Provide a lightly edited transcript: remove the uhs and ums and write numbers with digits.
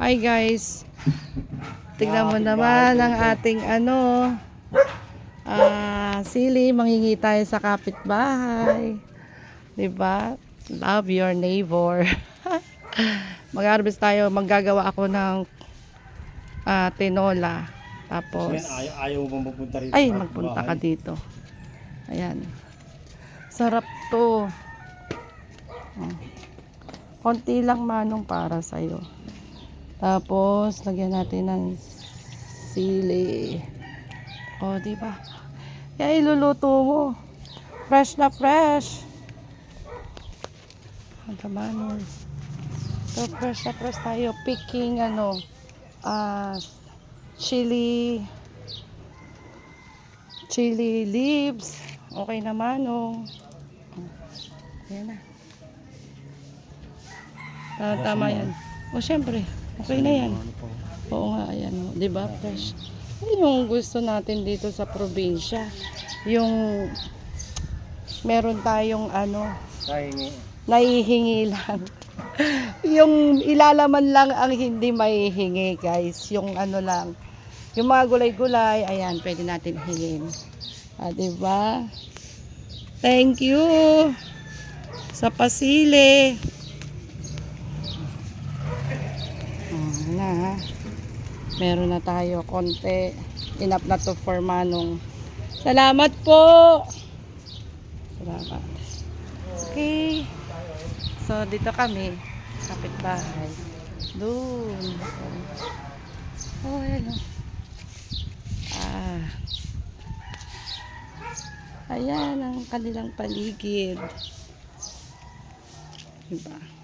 Hi guys, tignan mo naman ang ating sili. Mangingi tayo sa kapitbahay, diba? Love your neighbor. Mag-harvest tayo, maggagawa ako ng tinola. Tapos ayaw mo magpunta rito. ay, magpunta ka dito. Ayan, sarap to. Konti lang manong para sa'yo. Tapos lagyan natin ng sili. O, diba? Kaya iluluto mo. Fresh na fresh. Ang manong. So, fresh na fresh tayo. Picking chili leaves. Okay na manong. Ayan na. Tama yan. O, syempre. Okay na yan. Oo nga, ayan. O, diba? Fresh. Yan yung gusto natin dito sa probinsya. Yung meron tayong naihingi lang. Yung ilalaman lang ang hindi maihingi, guys. Yung lang. Yung mga gulay-gulay, ayan, pwede natin hingin. Diba? Thank you sa pasili. Meron na tayo konti. Enough na to for manong. Salamat po. Salamat. Okay. So dito kami, kapitbahay. Doon. Oh, ayan. Ayan ang kanilang paligid. Diba?